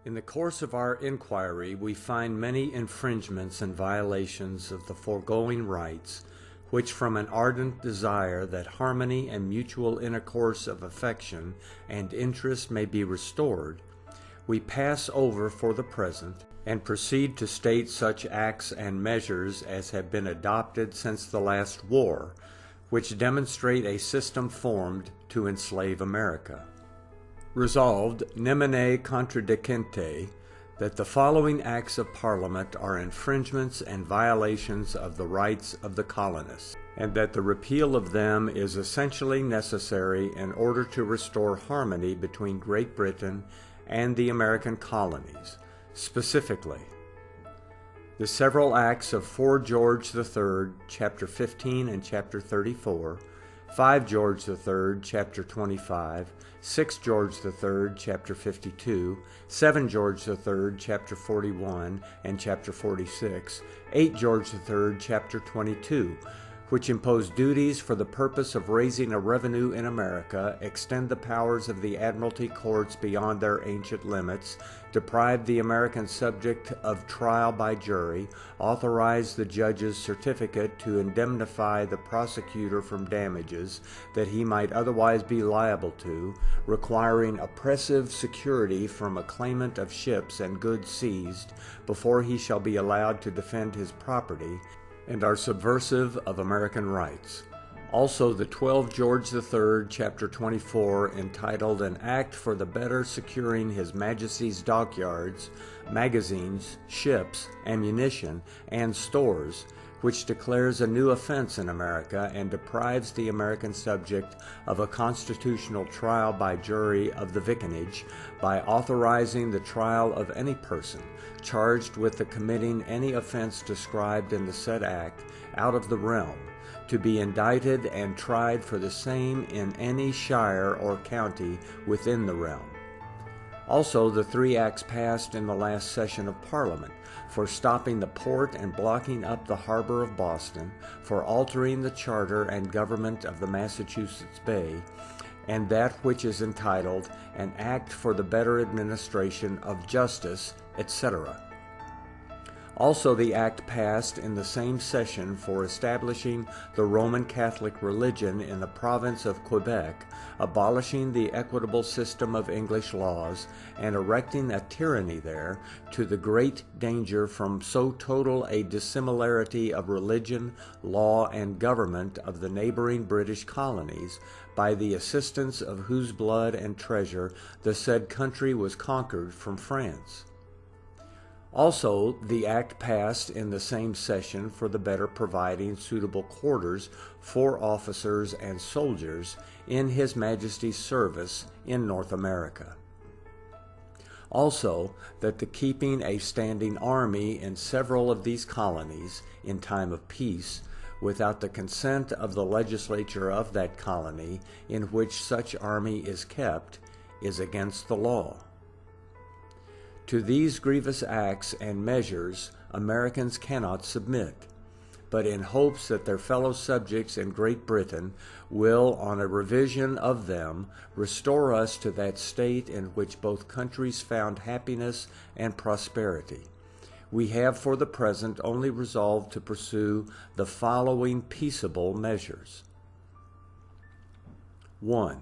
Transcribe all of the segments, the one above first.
In the course of our inquiry, we find many infringements and violations of the foregoing rights, which from an ardent desire that harmony and mutual intercourse of affection and interest may be restored, we pass over for the present, and proceed to state such acts and measures as have been adopted since the last war, which demonstrate a system formed to enslave America. Resolved, nemine contradicente, that the following acts of Parliament are infringements and violations of the rights of the colonists, and that the repeal of them is essentially necessary in order to restore harmony between Great Britain and the American colonies, specifically the several acts of 4 George III, chapter 15 and chapter 34, 5 George III, chapter 25, 6 George III, chapter 52, 7 George III, chapter 41 and chapter 46, 8 George III, chapter 22, which impose duties for the purpose of raising a revenue in America, extend the powers of the Admiralty courts beyond their ancient limits, deprive the American subject of trial by jury, authorize the judge's certificate to indemnify the prosecutor from damages that he might otherwise be liable to, requiring oppressive security from a claimant of ships and goods seized before he shall be allowed to defend his property, and are subversive of American rights. Also the 12 George III, chapter 24, entitled An Act for the Better Securing His Majesty's Dockyards, Magazines, Ships, Ammunition, and Stores, which declares a new offense in America and deprives the American subject of a constitutional trial by jury of the vicinage by authorizing the trial of any person charged with the committing any offense described in the said act out of the realm, to be indicted and tried for the same in any shire or county within the realm. Also the 3 acts passed in the last session of Parliament for stopping the port and blocking up the harbor of Boston, for altering the charter and government of the Massachusetts Bay, and that which is entitled An Act for the Better Administration of Justice, etc. Also the act passed in the same session for establishing the Roman Catholic religion in the province of Quebec, abolishing the equitable system of English laws, and erecting a tyranny there, to the great danger from so total a dissimilarity of religion, law, and government of the neighboring British colonies, by the assistance of whose blood and treasure the said country was conquered from France. Also, the act passed in the same session for the better providing suitable quarters for officers and soldiers in His Majesty's service in North America. Also, that the keeping a standing army in several of these colonies in time of peace, without the consent of the legislature of that colony in which such army is kept, is against the law. To these grievous acts and measures Americans cannot submit, but in hopes that their fellow subjects in Great Britain will, on a revision of them, restore us to that state in which both countries found happiness and prosperity, we have for the present only resolved to pursue the following peaceable measures. 1.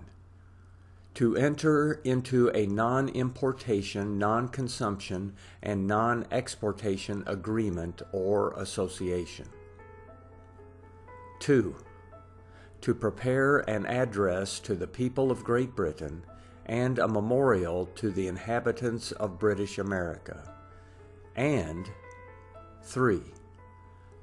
To enter into a non-importation, non-consumption, and non-exportation agreement or association. 2. To prepare an address to the people of Great Britain and a memorial to the inhabitants of British America. And 3.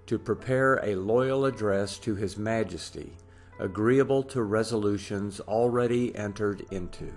To prepare a loyal address to His Majesty, agreeable to resolutions already entered into.